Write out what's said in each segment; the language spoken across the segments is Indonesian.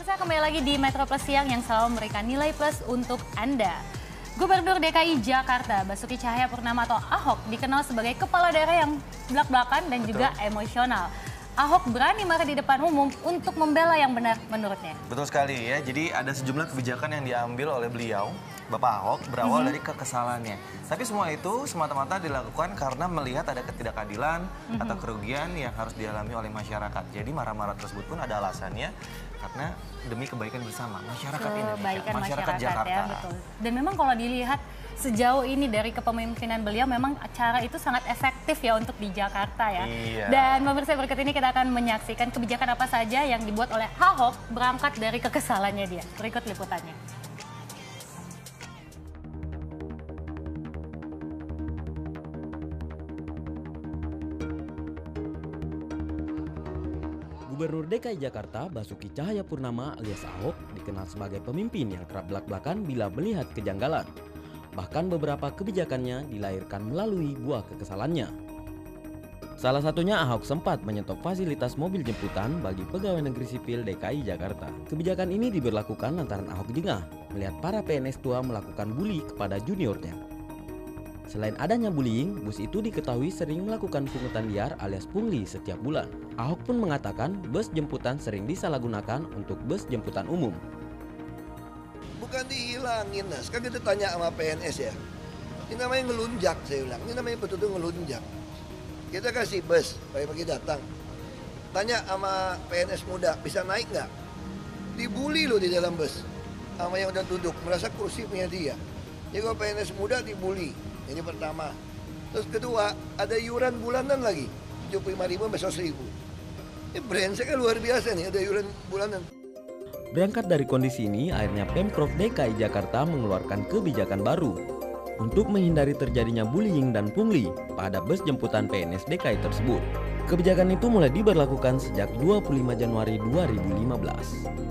Pemirsa, kembali lagi di Metro Plus Siang yang selalu memberikan nilai plus untuk Anda. Gubernur DKI Jakarta Basuki Cahayapurnama atau Ahok dikenal sebagai kepala daerah yang belak-belakan dan juga emosional. Ahok berani marah di depan umum untuk membela yang benar menurutnya. Betul sekali ya, jadi ada sejumlah kebijakan yang diambil oleh beliau, Bapak Ahok, berawal dari kekesalannya. Tapi semua itu semata-mata dilakukan karena melihat ada ketidakadilan atau kerugian yang harus dialami oleh masyarakat. Jadi marah-marah tersebut pun ada alasannya karena demi kebaikan bersama masyarakat Indonesia, masyarakat Jakarta. Ya, betul. Dan memang kalau dilihat sejauh ini dari kepemimpinan beliau memang cara itu sangat efektif ya untuk di Jakarta ya. Iya. Dan pemirsa, berikut ini kita akan menyaksikan kebijakan apa saja yang dibuat oleh Ahok berangkat dari kekesalannya dia. Berikut liputannya. Gubernur DKI Jakarta Basuki Cahayapurnama alias Ahok dikenal sebagai pemimpin yang kerap belak-belakan bila melihat kejanggalan. Bahkan beberapa kebijakannya dilahirkan melalui buah kekesalannya. Salah satunya Ahok sempat menyetop fasilitas mobil jemputan bagi pegawai negeri sipil DKI Jakarta. Kebijakan ini diberlakukan lantaran Ahok jengah melihat para PNS tua melakukan bully kepada juniornya. Selain adanya bullying, bus itu diketahui sering melakukan pungutan liar alias pungli setiap bulan. Ahok pun mengatakan bus jemputan sering disalahgunakan untuk bus jemputan umum. Bukan dihilangin, nah sekarang kita tanya sama PNS ya. Ini namanya ngelunjak, saya bilang. Ini namanya betul-betul ngelunjak. Kita kasih bus, pagi-pagi datang. Tanya sama PNS muda, bisa naik nggak? Dibully loh di dalam bus. Sama yang udah duduk, merasa kursi punya dia. Jadi kalau PNS muda dibully. Ini pertama. Terus kedua, ada iuran bulanan lagi. 75.000 sampai 100.000. Ini brandnya luar biasa nih, ada iuran bulanan. Berangkat dari kondisi ini, akhirnya Pemprov DKI Jakarta mengeluarkan kebijakan baru untuk menghindari terjadinya bullying dan pungli pada bus jemputan PNS DKI tersebut. Kebijakan itu mulai diberlakukan sejak 25 Januari 2015.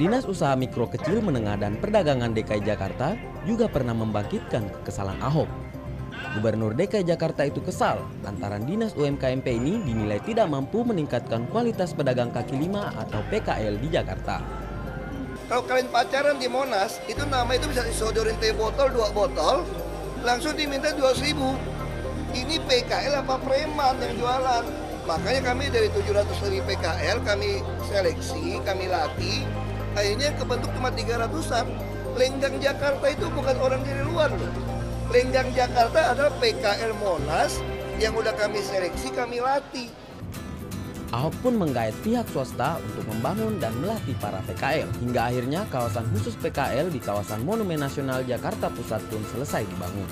Dinas Usaha Mikro Kecil Menengah dan Perdagangan DKI Jakarta juga pernah membangkitkan kekesalan Ahok. Gubernur DKI Jakarta itu kesal lantaran Dinas UMKMP ini dinilai tidak mampu meningkatkan kualitas pedagang kaki lima atau PKL di Jakarta. Kalau kalian pacaran di Monas, itu nama itu bisa disodorin teh botol, 2 botol, langsung diminta 200.000. Ini PKL apa preman yang jualan? Makanya kami dari 700 lebih PKL kami seleksi, kami latih. Akhirnya kebentuk cuma 300-an. Lenggang Jakarta itu bukan orang dari luar loh. Lenggang Jakarta adalah PKL Monas yang udah kami seleksi, kami latih. Ahok pun menggait pihak swasta untuk membangun dan melatih para PKL. Hingga akhirnya kawasan khusus PKL di kawasan Monumen Nasional Jakarta Pusat pun selesai dibangun.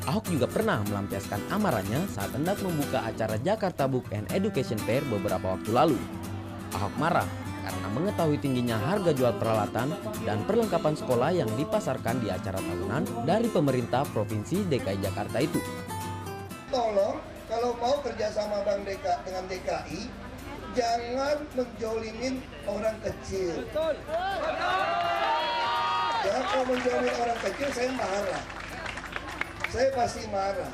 Ahok juga pernah melampiaskan amarahnya saat hendak membuka acara Jakarta Book and Education Fair beberapa waktu lalu. Ahok marah karena mengetahui tingginya harga jual peralatan dan perlengkapan sekolah yang dipasarkan di acara tahunan dari pemerintah Provinsi DKI Jakarta itu. Tolong, kalau mau kerjasama Bank dengan DKI, jangan menjolimin orang kecil. Betul. Jangan kalau menjolimin orang kecil, saya marah. Saya pasti marah.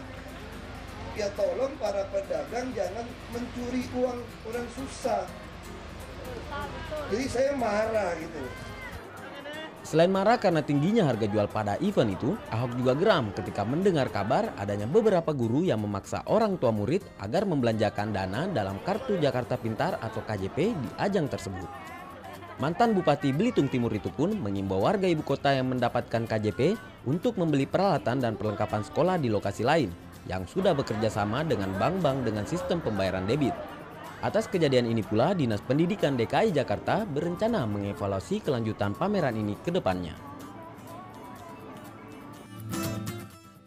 Ya tolong para pedagang jangan mencuri uang orang susah. Jadi saya marah gitu. Selain marah karena tingginya harga jual pada event itu, Ahok juga geram ketika mendengar kabar adanya beberapa guru yang memaksa orang tua murid agar membelanjakan dana dalam Kartu Jakarta Pintar atau KJP di ajang tersebut. Mantan Bupati Belitung Timur itu pun mengimbau warga ibu kota yang mendapatkan KJP untuk membeli peralatan dan perlengkapan sekolah di lokasi lain yang sudah bekerja sama dengan bank-bank dengan sistem pembayaran debit. Atas kejadian ini pula, Dinas Pendidikan DKI Jakarta berencana mengevaluasi kelanjutan pameran ini ke depannya.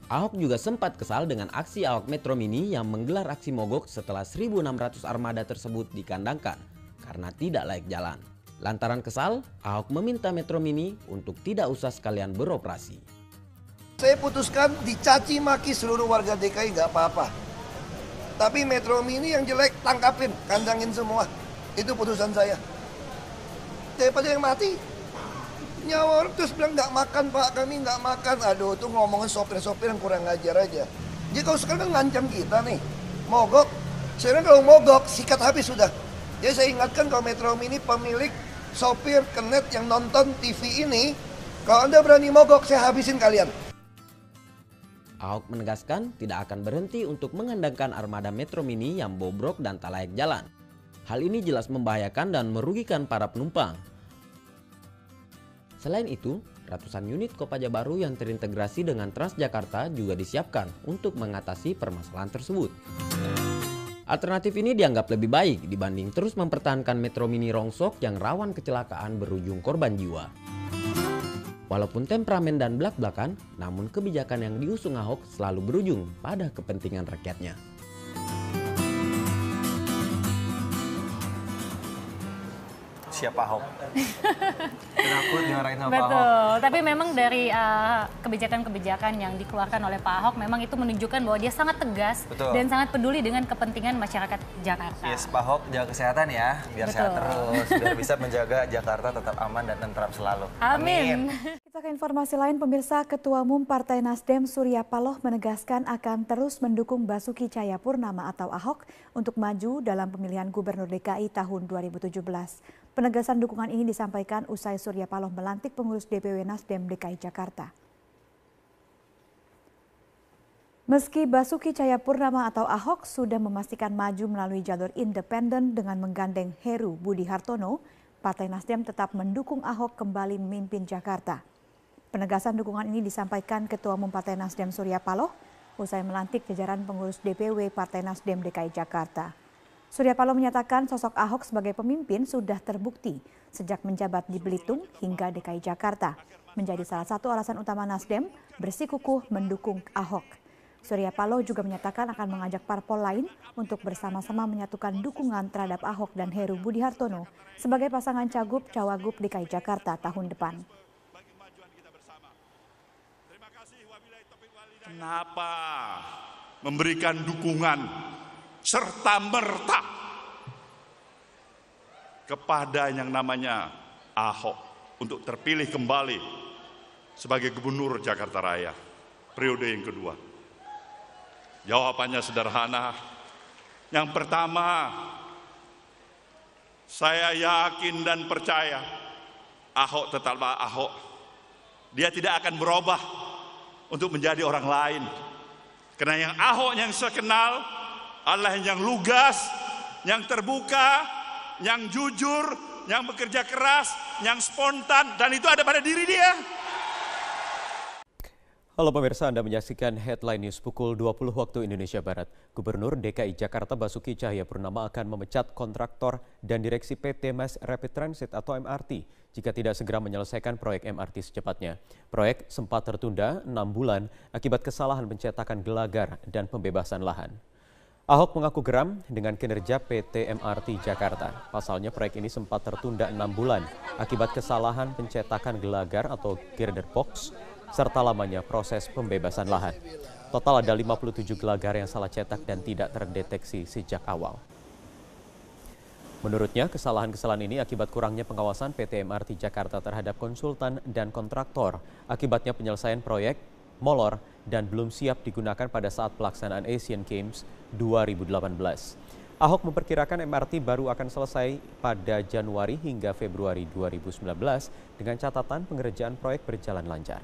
Ahok juga sempat kesal dengan aksi awak Metro Mini yang menggelar aksi mogok setelah 1.600 armada tersebut dikandangkan karena tidak layak jalan. Lantaran kesal, Ahok meminta Metro Mini untuk tidak usah sekalian beroperasi. Saya putuskan dicaci maki seluruh warga DKI nggak apa-apa. Tapi Metro Mini yang jelek tangkapin, kandangin semua. Itu putusan saya. Daripada yang mati. Nyawa orang terus bilang nggak makan pak, kami nggak makan. Aduh, tuh ngomongin sopir-sopir yang kurang ngajar aja. Jadi kalau sekarang kan ngancam kita nih, mogok. Sekarang kalau mogok, sikat habis sudah. Jadi saya ingatkan kalau Metro Mini pemilik sopir Kenet yang nonton TV ini, kalau Anda berani mogok, saya habisin kalian. Ahok menegaskan tidak akan berhenti untuk mengandangkan armada Metro Mini yang bobrok dan tak layak jalan. Hal ini jelas membahayakan dan merugikan para penumpang. Selain itu, ratusan unit Kopaja baru yang terintegrasi dengan Transjakarta juga disiapkan untuk mengatasi permasalahan tersebut. Alternatif ini dianggap lebih baik dibanding terus mempertahankan Metro Mini rongsok yang rawan kecelakaan berujung korban jiwa. Walaupun temperamen dan belak-belakan, namun kebijakan yang diusung Ahok selalu berujung pada kepentingan rakyatnya. Siapa Ahok? Takut dimarahin sama Pak Ahok. Betul, tapi memang dari kebijakan-kebijakan yang dikeluarkan oleh Pak Ahok memang itu menunjukkan bahwa dia sangat tegas dan sangat peduli dengan kepentingan masyarakat Jakarta. Yes, Pak Ahok jaga kesehatan ya, biar sehat terus, biar bisa menjaga Jakarta tetap aman dan tentram selalu. Amin. Kita ke informasi lain, pemirsa. Ketua Umum Partai Nasdem Surya Paloh menegaskan akan terus mendukung Basuki Cahayapurnama atau Ahok untuk maju dalam pemilihan Gubernur DKI tahun 2017. Penegasan dukungan ini disampaikan usai Surya Paloh melantik pengurus DPW Nasdem DKI Jakarta. Meski Basuki Cahayapurnama atau Ahok sudah memastikan maju melalui jalur independen dengan menggandeng Heru Budi Hartono, Partai Nasdem tetap mendukung Ahok kembali memimpin Jakarta. Penegasan dukungan ini disampaikan Ketua Umum Partai Nasdem Surya Paloh usai melantik jajaran pengurus DPW Partai Nasdem DKI Jakarta. Surya Paloh menyatakan sosok Ahok sebagai pemimpin sudah terbukti sejak menjabat di Belitung hingga DKI Jakarta, menjadi salah satu alasan utama Nasdem bersikukuh mendukung Ahok. Surya Paloh juga menyatakan akan mengajak parpol lain untuk bersama-sama menyatukan dukungan terhadap Ahok dan Heru Budi Hartono sebagai pasangan Cagup-Cawagup DKI Jakarta tahun depan. Kenapa memberikan dukungan serta-merta kepada yang namanya Ahok untuk terpilih kembali sebagai Gubernur Jakarta Raya periode yang kedua? Jawabannya sederhana. Yang pertama, saya yakin dan percaya Ahok tetaplah Ahok. Dia tidak akan berubah untuk menjadi orang lain. Karena yang Ahok yang saya kenal adalah yang lugas, yang terbuka, yang jujur, yang bekerja keras, yang spontan, dan itu ada pada diri dia. Halo pemirsa, Anda menyaksikan Headline News pukul 20 waktu Indonesia Barat. Gubernur DKI Jakarta Basuki Cahayapurnama akan memecat kontraktor dan direksi PT Mass Rapid Transit atau MRT jika tidak segera menyelesaikan proyek MRT secepatnya. Proyek sempat tertunda 6 bulan akibat kesalahan pencetakan gelagar dan pembebasan lahan. Ahok mengaku geram dengan kinerja PT MRT Jakarta. Pasalnya proyek ini sempat tertunda 6 bulan akibat kesalahan pencetakan gelagar atau girder box serta lamanya proses pembebasan lahan. Total ada 57 gelagar yang salah cetak dan tidak terdeteksi sejak awal. Menurutnya, kesalahan-kesalahan ini akibat kurangnya pengawasan PT MRT Jakarta terhadap konsultan dan kontraktor. Akibatnya penyelesaian proyek molor dan belum siap digunakan pada saat pelaksanaan Asian Games 2018. Ahok memperkirakan MRT baru akan selesai pada Januari hingga Februari 2019 dengan catatan pengerjaan proyek berjalan lancar.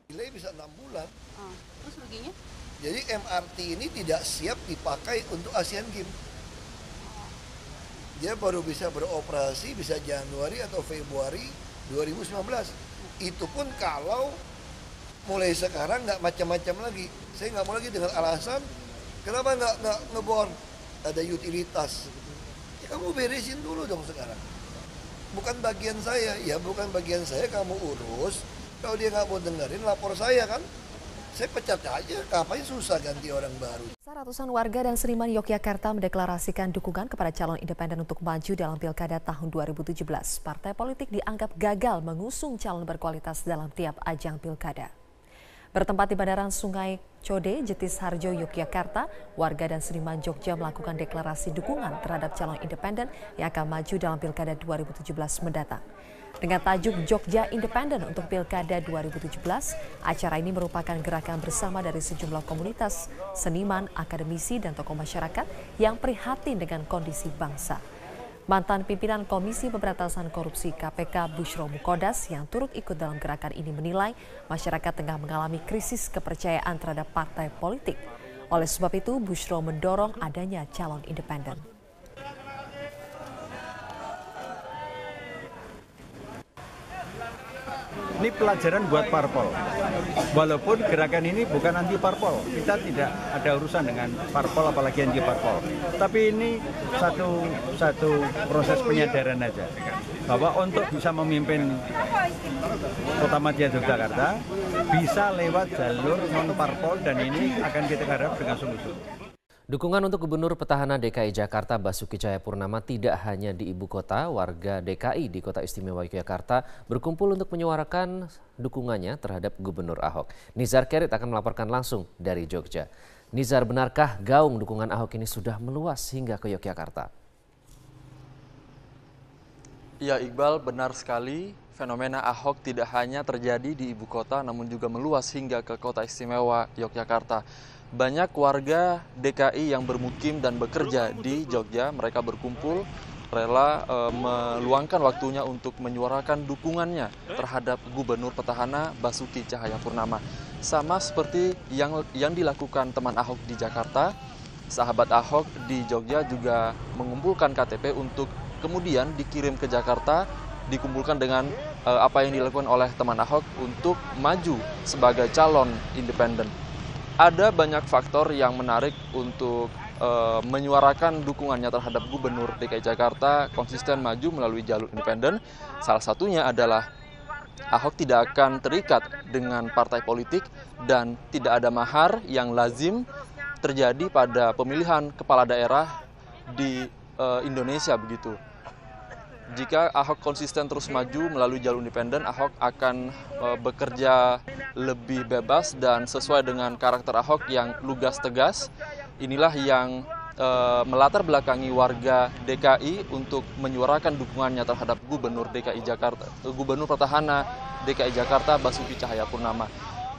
Delay bisa 6 bulan. Terus ruginya? Jadi MRT ini tidak siap dipakai untuk Asian Games. Dia baru bisa beroperasi bisa Januari atau Februari 2019. Itu pun kalau mulai sekarang nggak macam-macam lagi. Saya nggak mau lagi dengan alasan kenapa nggak ngebor, ada utilitas. Ya kamu beresin dulu dong sekarang. Bukan bagian saya, ya bukan bagian saya kamu urus. Kalau dia nggak mau dengerin lapor saya kan. Saya pecat aja, kapan susah ganti orang baru. Ratusan warga dan seniman Yogyakarta mendeklarasikan dukungan kepada calon independen untuk maju dalam Pilkada tahun 2017. Partai politik dianggap gagal mengusung calon berkualitas dalam tiap ajang Pilkada. Bertempat di Bandaran Sungai Code, Jetis Harjo, Yogyakarta, warga dan seniman Jogja melakukan deklarasi dukungan terhadap calon independen yang akan maju dalam Pilkada 2017 mendatang. Dengan tajuk Jogja Independen untuk Pilkada 2017, acara ini merupakan gerakan bersama dari sejumlah komunitas, seniman, akademisi, dan tokoh masyarakat yang prihatin dengan kondisi bangsa. Mantan pimpinan Komisi Pemberantasan Korupsi KPK Bushro Mukodas yang turut ikut dalam gerakan ini menilai masyarakat tengah mengalami krisis kepercayaan terhadap partai politik. Oleh sebab itu, Bushro mendorong adanya calon independen. Ini pelajaran buat parpol. Walaupun gerakan ini bukan anti parpol, kita tidak ada urusan dengan parpol apalagi anti parpol. Tapi ini satu proses penyadaran aja bahwa untuk bisa memimpin Kota Madya Yogyakarta bisa lewat jalur non parpol dan ini akan kita garap dengan sungguh-sungguh. Dukungan untuk Gubernur Petahana DKI Jakarta Basuki Cahayapurnama tidak hanya di ibu kota, warga DKI di Kota Istimewa Yogyakarta berkumpul untuk menyuarakan dukungannya terhadap Gubernur Ahok. Nizar Kerit akan melaporkan langsung dari Jogja. Nizar, benarkah gaung dukungan Ahok ini sudah meluas hingga ke Yogyakarta? Ya Iqbal, benar sekali. Fenomena Ahok tidak hanya terjadi di ibu kota namun juga meluas hingga ke Kota Istimewa Yogyakarta. Banyak warga DKI yang bermukim dan bekerja di Jogja, mereka berkumpul rela meluangkan waktunya untuk menyuarakan dukungannya terhadap Gubernur Petahana Basuki Cahayapurnama. Sama seperti yang dilakukan teman Ahok di Jakarta, sahabat Ahok di Jogja juga mengumpulkan KTP untuk kemudian dikirim ke Jakarta, dikumpulkan dengan apa yang dilakukan oleh teman Ahok untuk maju sebagai calon independen. Ada banyak faktor yang menarik untuk menyuarakan dukungannya terhadap Gubernur DKI Jakarta konsisten maju melalui jalur independen. Salah satunya adalah Ahok tidak akan terikat dengan partai politik dan tidak ada mahar yang lazim terjadi pada pemilihan kepala daerah di Indonesia begitu. Jika Ahok konsisten terus maju melalui jalur independen, Ahok akan bekerja lebih bebas dan sesuai dengan karakter Ahok yang lugas tegas. Inilah yang melatar belakangi warga DKI untuk menyuarakan dukungannya terhadap Gubernur DKI Jakarta, Gubernur Petahana DKI Jakarta Basuki Cahayapurnama.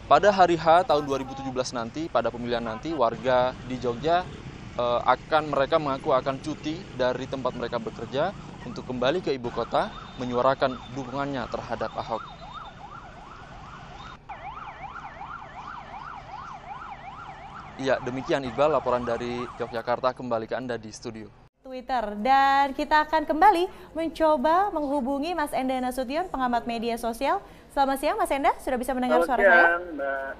Pada hari H tahun 2017 nanti, pada pemilihan nanti, warga di Jogja mereka mengaku akan cuti dari tempat mereka bekerja untuk kembali ke ibu kota menyuarakan dukungannya terhadap Ahok. Ya, demikian Iqbal laporan dari Yogyakarta, kembali ke Anda di studio. Twitter, dan kita akan kembali mencoba menghubungi Mas Enda Nasution, pengamat media sosial. Selamat siang Mas Enda, sudah bisa mendengar suara saya? Mbak.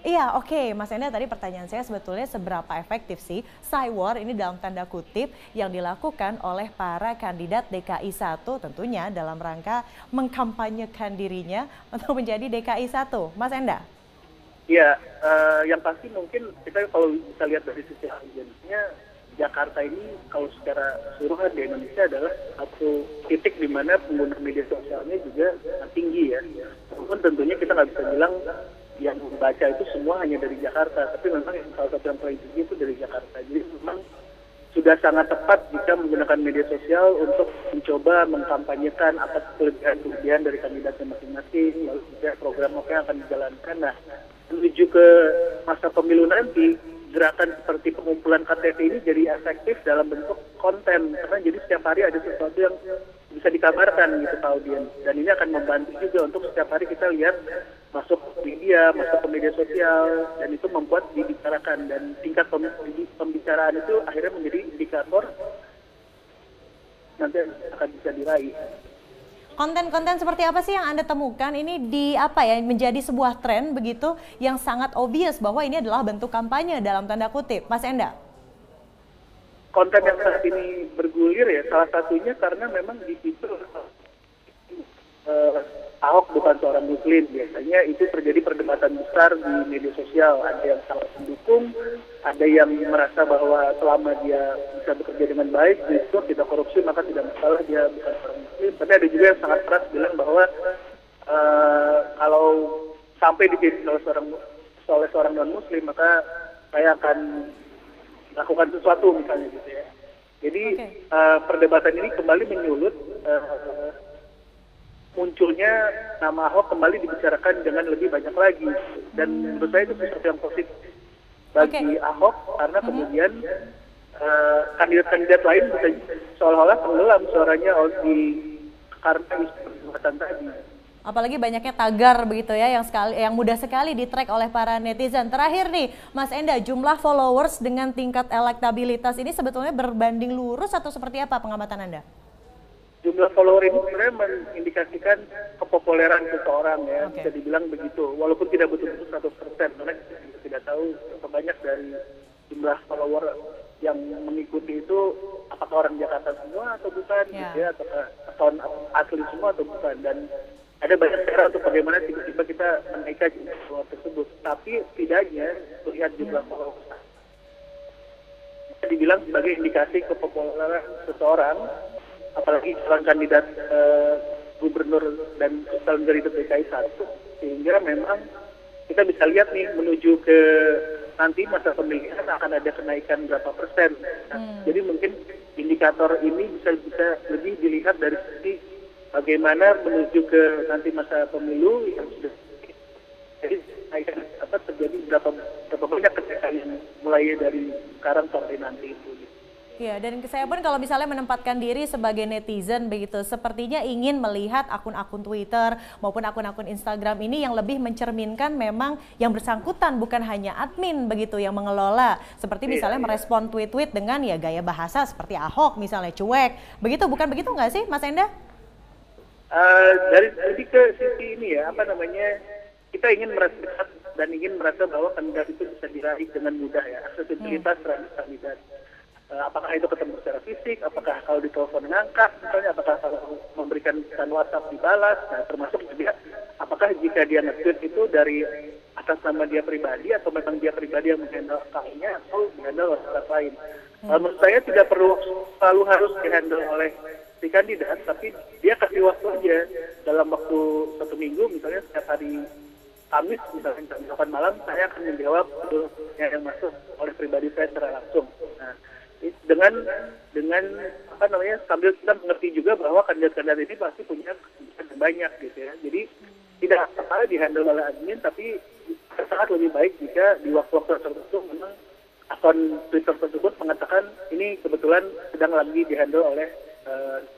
Iya, oke. Mas Enda, tadi pertanyaan saya sebetulnya seberapa efektif sih cywar ini dalam tanda kutip yang dilakukan oleh para kandidat DKI 1 tentunya dalam rangka mengkampanyekan dirinya untuk menjadi DKI 1. Mas Enda? Iya, yang pasti mungkin kita kalau bisa lihat dari sisi urgensinya, Jakarta ini kalau secara keseluruhan di Indonesia adalah satu titik di mana pengguna media sosialnya juga tinggi ya. Walaupun tentunya kita nggak bisa bilang yang membaca itu semua hanya dari Jakarta, tapi memang yang salah satu yang paling tinggi itu dari Jakarta. Jadi memang sudah sangat tepat jika menggunakan media sosial untuk mencoba mengkampanyekan apa kelebihan dari kandidatnya masing-masing, lalu juga program apa yang akan dijalankan. Nah, menuju ke masa pemilu nanti, gerakan seperti pengumpulan KTP ini jadi efektif dalam bentuk konten, karena jadi setiap hari ada sesuatu yang bisa dikabarkan gitu ke audiens, dan ini akan membantu juga untuk setiap hari kita lihat masuk ke media sosial, dan itu membuat dibicarakan, dan tingkat pembicaraan itu akhirnya menjadi indikator nanti akan bisa diraih. Konten-konten seperti apa sih yang Anda temukan ini menjadi sebuah tren begitu yang sangat obvious bahwa ini adalah bentuk kampanye dalam tanda kutip, Mas Enda? Konten yang saat ini bergulir ya, salah satunya karena memang di situ Ahok bukan seorang muslim, biasanya itu terjadi perdebatan besar di media sosial. Ada yang sangat mendukung, ada yang merasa bahwa selama dia bisa bekerja dengan baik, justru tidak korupsi maka tidak masalah dia bukan seorang muslim. Tapi ada juga yang sangat keras bilang bahwa kalau sampai dipilih oleh seorang non-muslim, maka saya akan lakukan sesuatu misalnya gitu ya. Jadi perdebatan ini kembali menyulut munculnya nama Ahok kembali dibicarakan dengan lebih banyak lagi, dan menurut saya itu sesuatu yang positif bagi Ahok karena kemudian kandidat-kandidat lain bisa seolah-olah tenggelam suaranya karena isu perdebatan tadi. Apalagi banyaknya tagar begitu ya yang mudah sekali di-track oleh para netizen. Terakhir nih, Mas Enda, jumlah followers dengan tingkat elektabilitas ini sebetulnya berbanding lurus atau seperti apa pengamatan Anda? Jumlah follower ini sebenarnya mengindikasikan kepopuleran seseorang ya, bisa dibilang begitu. Walaupun tidak betul-betul 100%, karena kita tidak tahu berapa banyak dari jumlah follower yang mengikuti itu apakah orang Jakarta semua atau bukan, gitu ya, atau akun asli semua atau bukan. Dan ada banyak cara untuk bagaimana tiba-tiba kita menaikkan jumlah follower tersebut. Tapi setidaknya melihat jumlah follower bisa dibilang sebagai indikasi kepopuleran seseorang, apalagi calon kandidat gubernur dan calon kandidat DKI 1, sehingga memang kita bisa lihat nih menuju ke nanti masa pemilihan akan ada kenaikan berapa persen. Nah, jadi mungkin indikator ini bisa lebih dilihat dari sisi bagaimana menuju ke nanti masa pemilu yang sudah jadi terjadi berapa banyak kenaikan yang mulai dari sekarang sampai nanti itu. Ya, dan saya pun kalau misalnya menempatkan diri sebagai netizen begitu, sepertinya ingin melihat akun-akun Twitter maupun akun-akun Instagram ini yang lebih mencerminkan memang yang bersangkutan, bukan hanya admin begitu yang mengelola. Seperti misalnya merespon tweet-tweet dengan ya gaya bahasa seperti Ahok misalnya, cuek. Begitu, bukan begitu nggak sih Mas Enda? Dari lebih ke sisi ini ya, kita ingin merasa dekat dan ingin merasa bahwa kandidat itu bisa diraih dengan mudah ya, aksesibilitas terhadap kandidat. Apakah itu ketemu secara fisik, apakah kalau ditelepon ngangkat, misalnya apakah kalau memberikan pesan WhatsApp dibalas, nah termasuk juga apakah jika dia nge-tweet itu dari atas nama dia pribadi atau memang dia pribadi yang menghandle account-nya atau dihandle oleh orang lain. Menurut saya tidak perlu selalu harus dihandle oleh si kandidat, tapi dia kasih waktu aja dalam waktu 1 minggu, misalnya setiap hari Kamis misalnya jam 8 malam saya akan menjawab yang masuk oleh pribadi saya secara langsung. Nah, dengan sambil kita mengerti juga bahwa kandidat-kandidat ini pasti punya banyak gitu ya. Jadi tidak apa dihandle oleh admin, tapi sangat lebih baik jika di waktu-waktu tertentu memang akun Twitter tersebut mengatakan ini kebetulan sedang lagi dihandle oleh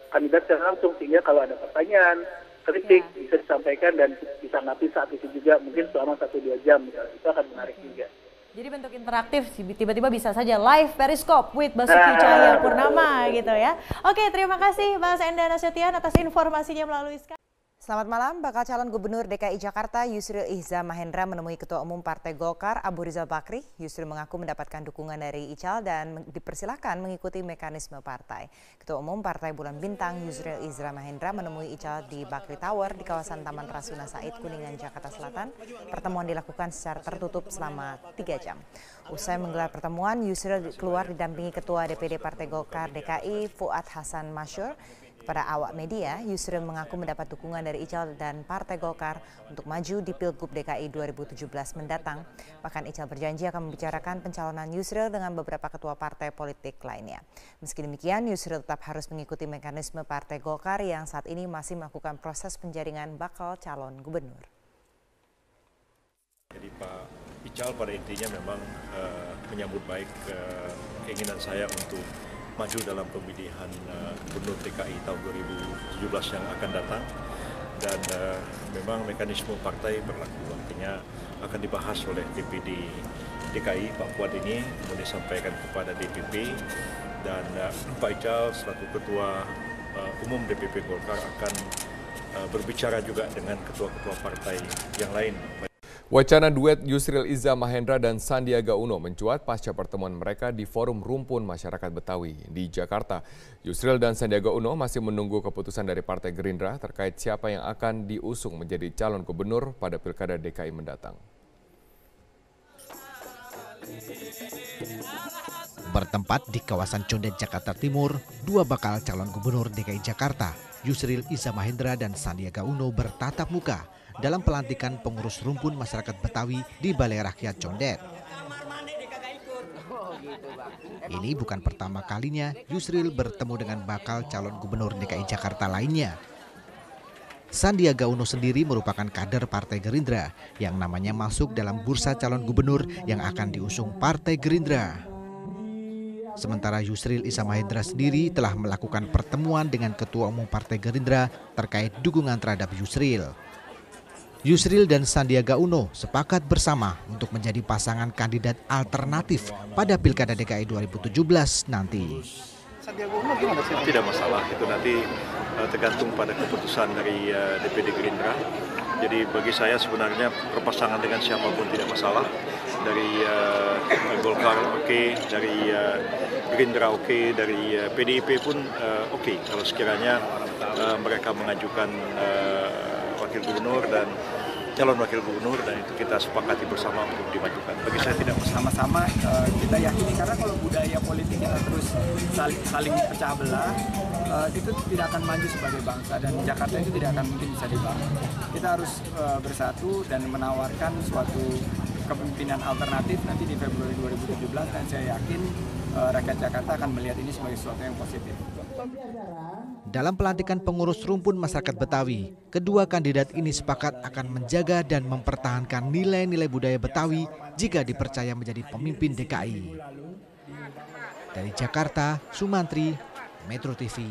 kandidat secara langsung, sehingga kalau ada pertanyaan, kritik bisa disampaikan dan ditanggapi saat itu juga, mungkin selama 1-2 jam misalnya. Itu akan menarik juga. Jadi bentuk interaktif, tiba-tiba bisa saja live Periscope with Basuki Cahayapurnama gitu ya. Oke, terima kasih Mas Enda Nasution atas informasinya melalui Skype. Selamat malam, bakal calon gubernur DKI Jakarta Yusril Iza Mahendra menemui Ketua Umum Partai Golkar Abu Rizal Bakri. Yusril mengaku mendapatkan dukungan dari Ical dan dipersilahkan mengikuti mekanisme partai. Ketua Umum Partai Bulan Bintang Yusril Iza Mahendra menemui Ical di Bakri Tower di kawasan Taman Rasuna Said, Kuningan, Jakarta Selatan. Pertemuan dilakukan secara tertutup selama 3 jam. Usai menggelar pertemuan, Yusril keluar didampingi Ketua DPD Partai Golkar DKI Fuad Hasan Masyur. Kepada awak media, Yusril mengaku mendapat dukungan dari Ical dan Partai Golkar untuk maju di Pilgub DKI 2017 mendatang. Bahkan Ical berjanji akan membicarakan pencalonan Yusril dengan beberapa ketua partai politik lainnya. Meski demikian, Yusril tetap harus mengikuti mekanisme Partai Golkar yang saat ini masih melakukan proses penjaringan bakal calon gubernur. Jadi Pak Ical pada intinya memang menyambut baik keinginan saya untuk maju dalam pemilihan gubernur DKI tahun 2017 yang akan datang, dan memang mekanisme partai berlaku, artinya akan dibahas oleh DPD DKI Pak Fuad ini, kemudian disampaikan kepada DPP, dan Pak Ical selaku Ketua Umum DPP Golkar akan berbicara juga dengan ketua-ketua partai yang lain. Wacana duet Yusril Iza Mahendra dan Sandiaga Uno mencuat pasca pertemuan mereka di Forum Rumpun Masyarakat Betawi di Jakarta. Yusril dan Sandiaga Uno masih menunggu keputusan dari Partai Gerindra terkait siapa yang akan diusung menjadi calon gubernur pada Pilkada DKI mendatang. Bertempat di kawasan Condet, Jakarta Timur, 2 bakal calon gubernur DKI Jakarta, Yusril Iza Mahendra dan Sandiaga Uno bertatap muka dalam pelantikan pengurus rumpun masyarakat Betawi di Balai Rakyat Condet. Ini bukan pertama kalinya Yusril bertemu dengan bakal calon gubernur DKI Jakarta lainnya. Sandiaga Uno sendiri merupakan kader Partai Gerindra yang namanya masuk dalam bursa calon gubernur yang akan diusung Partai Gerindra. Sementara Yusril Iza Mahendra sendiri telah melakukan pertemuan dengan Ketua Umum Partai Gerindra terkait dukungan terhadap Yusril. Yusril dan Sandiaga Uno sepakat bersama untuk menjadi pasangan kandidat alternatif pada Pilkada DKI 2017 nanti. Sandiaga Uno gimana sih? Tidak masalah, itu nanti tergantung pada keputusan dari DPD Gerindra. Jadi bagi saya sebenarnya perpasangan dengan siapapun tidak masalah. Dari Golkar oke, dari Gerindra oke, dari PDIP pun oke. Kalau sekiranya mereka mengajukan wakil gubernur dan calon wakil gubernur, dan itu kita sepakati bersama untuk dimajukan. Bagi saya tidak sama-sama kita yakini, karena kalau budaya politik kita terus saling pecah belah, itu tidak akan maju sebagai bangsa, dan Jakarta itu tidak akan mungkin bisa dibangun. Kita harus bersatu dan menawarkan suatu kepemimpinan alternatif nanti di Februari 2017, dan saya yakin rakyat Jakarta akan melihat ini sebagai sesuatu yang positif. Dalam pelantikan pengurus rumpun masyarakat Betawi, kedua kandidat ini sepakat akan menjaga dan mempertahankan nilai-nilai budaya Betawi jika dipercaya menjadi pemimpin DKI. Dari Jakarta, Sumantri, Metro TV.